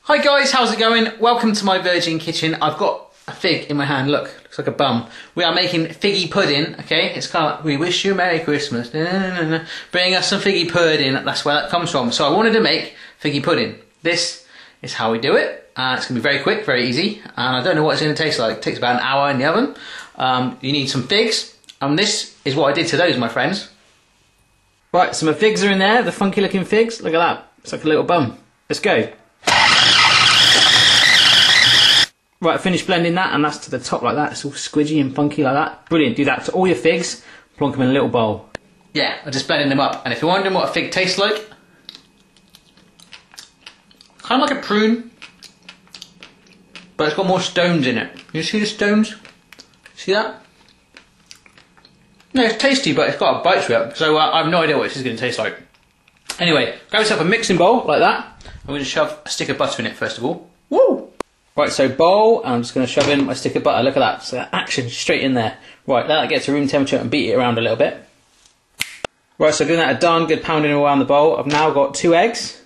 Hi guys, how's it going? Welcome to my Virgin Kitchen. I've got a fig in my hand, look, looks like a bum. We are making figgy pudding, okay? It's kind of like, we wish you a Merry Christmas. Bring us some figgy pudding, that's where that comes from. So I wanted to make figgy pudding. This is how we do it. It's going to be very quick, very easy. And I don't know what it's going to taste like. It takes about an hour in the oven. You need some figs. And this is what I did to those, my friends. Right, so my figs are in there, the funky looking figs. Look at that, it's like a little bum. Let's go. Right, I finished blending that, and that's to the top like that. It's all squidgy and funky like that. Brilliant, do that to all your figs, plonk them in a little bowl. Yeah, I'm just blending them up. And if you're wondering what a fig tastes like, kind of like a prune, but it's got more stones in it. You see the stones? See that? No, it's tasty, but it's got a bite to it, so I have no idea what this is going to taste like. Anyway, grab yourself a mixing bowl like that. I'm going to shove a stick of butter in it first of all. Woo! Right, so bowl, and I'm just going to shove in my stick of butter. Look at that, so action straight in there. Right, let that get to room temperature and beat it around a little bit. Right, so doing that a darn good pounding around the bowl. I've now got 2 eggs.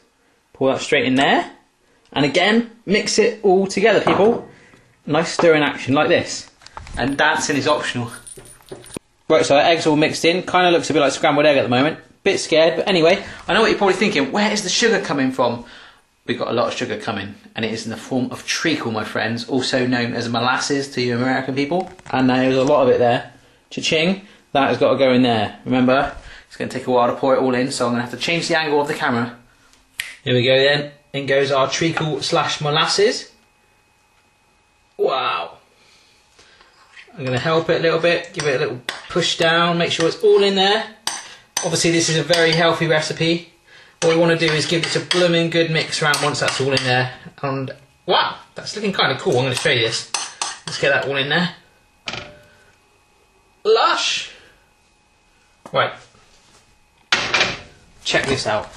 Pour that straight in there. And again, mix it all together, people. Nice stirring action like this. And dancing is optional. Right, so our eggs all mixed in. Kind of looks a bit like scrambled egg at the moment. Bit scared, but anyway, I know what you're probably thinking. Where is the sugar coming from? We've got a lot of sugar coming, and it is in the form of treacle, my friends, also known as molasses to you American people. And there's a lot of it there. Cha-ching, that has got to go in there. Remember, it's going to take a while to pour it all in, so I'm going to have to change the angle of the camera. Here we go then. In goes our treacle slash molasses. Wow. I'm going to help it a little bit, give it a little push down, make sure it's all in there. Obviously this is a very healthy recipe. What we want to do is give it a blooming good mix around once that's all in there. And wow, that's looking kind of cool. I'm going to show you this. Let's get that all in there. Lush! Right. Check this out.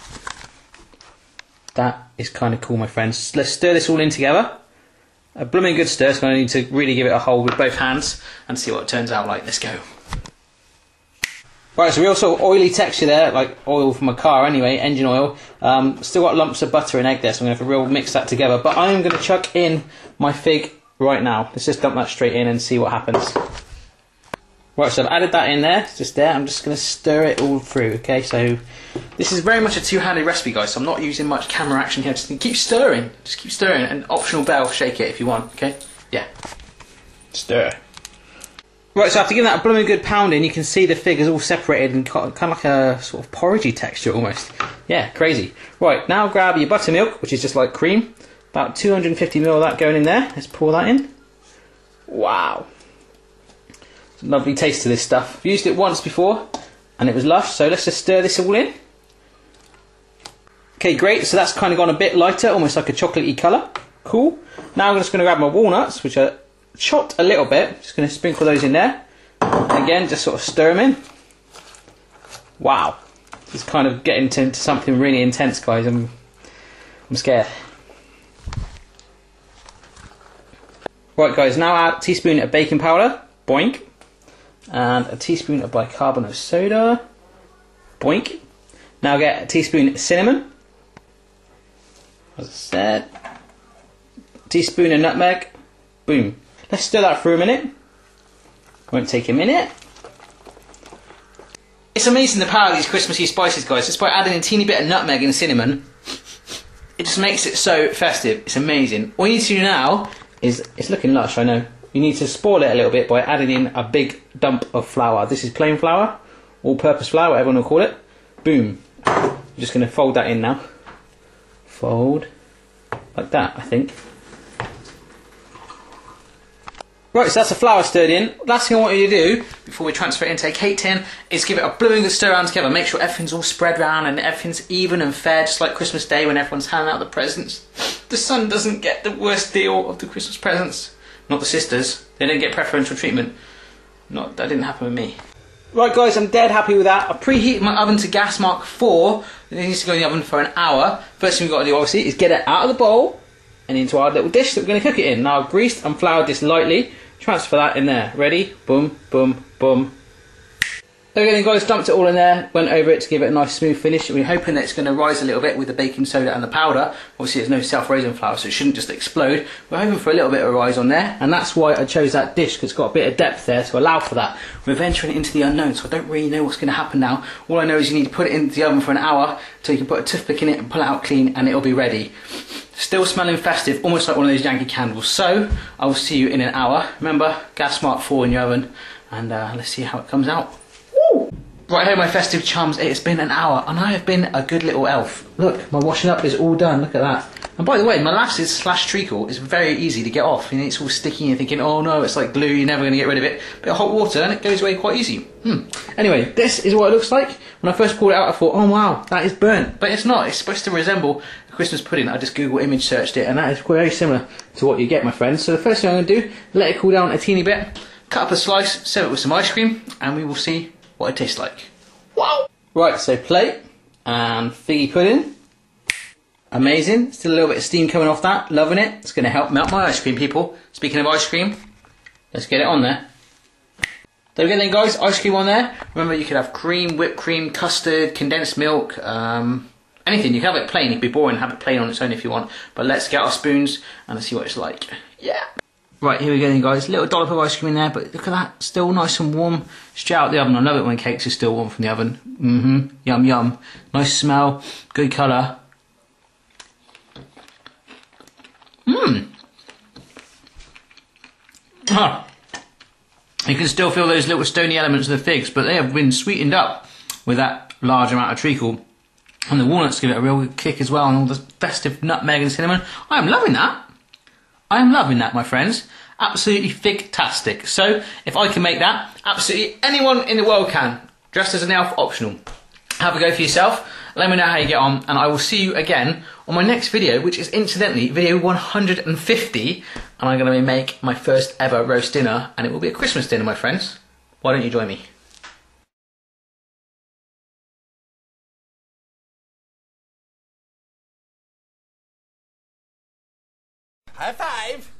That is kind of cool, my friends. Let's stir this all in together. A blooming good stir, so I need to really give it a hold with both hands and see what it turns out like. Let's go. Right, so real sort of oily texture there, like oil from a car anyway, engine oil. Still got lumps of butter and egg there, so I'm going to have to real mix that together. But I am going to chuck in my fig right now. Let's just dump that straight in and see what happens. Right, so I've added that in there, it's just there. I'm just going to stir it all through, okay? So this is very much a two-handed recipe, guys, so I'm not using much camera action here. Just keep stirring, and optional bell, shake it if you want, okay? Yeah. Stir. Right, so after giving that a blooming good pounding, you can see the fig is all separated and kind of like a sort of porridgey texture almost. Yeah, crazy. Right, now grab your buttermilk, which is just like cream. About 250 ml of that going in there. Let's pour that in. Wow. It's a lovely taste to this stuff. I've used it once before and it was lush, so let's just stir this all in. Okay, great, so that's kind of gone a bit lighter, almost like a chocolatey colour. Cool. Now I'm just going to grab my walnuts, which are chopped a little bit. Just going to sprinkle those in there. Again, just sort of stir them in. Wow. It's kind of getting into something really intense, guys. I'm scared. Right, guys, now add a teaspoon of baking powder. Boink. And a teaspoon of bicarbonate of soda. Boink. Now get a teaspoon of cinnamon. As I said. A teaspoon of nutmeg. Boom. Let's stir that for a minute. Won't take a minute. It's amazing the power of these Christmassy spices, guys. Just by adding a teeny bit of nutmeg and cinnamon, it just makes it so festive. It's amazing. All you need to do now is, it's looking lush, I know. You need to spoil it a little bit by adding in a big dump of flour. This is plain flour, all-purpose flour, whatever everyone will call it. Boom. I'm just going to fold that in now. Fold. Like that, I think. Right, so that's the flour stirred in. Last thing I want you to do, before we transfer it into a cake tin, is give it a blooming good stir around together. Make sure everything's all spread around and everything's even and fair, just like Christmas Day when everyone's handing out the presents. The son doesn't get the worst deal of the Christmas presents. Not the sisters. They don't get preferential treatment. That didn't happen with me. Right, guys, I'm dead happy with that. I've preheated my oven to gas mark 4. It needs to go in the oven for an hour. First thing we've got to do, obviously, is get it out of the bowl and into our little dish that we're going to cook it in. Now I've greased and floured this lightly. Transfer that in there. Ready? Boom, boom, boom. Okay then guys, dumped it all in there, went over it to give it a nice smooth finish. We're hoping that it's going to rise a little bit with the baking soda and the powder. Obviously there's no self-raising flour, so it shouldn't just explode. We're hoping for a little bit of a rise on there, and that's why I chose that dish, because it's got a bit of depth there to allow for that. We're venturing into the unknown, so I don't really know what's going to happen now. All I know is you need to put it into the oven for an hour, so you can put a toothpick in it and pull it out clean, and it'll be ready. Still smelling festive, almost like one of those Yankee candles. So, I will see you in an hour. Remember, gas mark 4 in your oven, and let's see how it comes out. Woo! Right here, my festive chums, it has been an hour, and I have been a good little elf. Look, my washing up is all done, look at that. And by the way, molasses / treacle is very easy to get off. And it's all sticky and you're thinking, oh no, it's like glue, you're never going to get rid of it. Bit of hot water and it goes away quite easy. Anyway, this is what it looks like. When I first pulled it out, I thought, oh wow, that is burnt. But it's not, it's supposed to resemble a Christmas pudding. I just Google image searched it, and that is very similar to what you get, my friends. So the first thing I'm going to do, let it cool down a teeny bit, cut up a slice, serve it with some ice cream, and we will see what it tastes like. Wow! Right, so plate and figgy pudding. Amazing. Still a little bit of steam coming off that. Loving it. It's going to help melt my ice cream, people. Speaking of ice cream, let's get it on there. There we go then, guys. Ice cream on there. Remember, you could have cream, whipped cream, custard, condensed milk, anything. You can have it plain. It could be boring and have it plain on its own if you want. But let's get our spoons and let's see what it's like. Yeah. Right, here we go then, guys. Little dollop of ice cream in there, but look at that. Still nice and warm. Straight out the oven. I love it when cakes are still warm from the oven. Yum, yum. Nice smell. Good colour. You can still feel those little stony elements of the figs, but they have been sweetened up with that large amount of treacle. And the walnuts give it a real good kick as well, and all the festive nutmeg and cinnamon. I am loving that. I am loving that, my friends. Absolutely fig-tastic. So, if I can make that, absolutely anyone in the world can. Dressed as an elf, optional. Have a go for yourself. Let me know how you get on, and I will see you again on my next video, which is incidentally video 150, and I'm going to make my first ever roast dinner, and it will be a Christmas dinner, my friends. Why don't you join me? High five!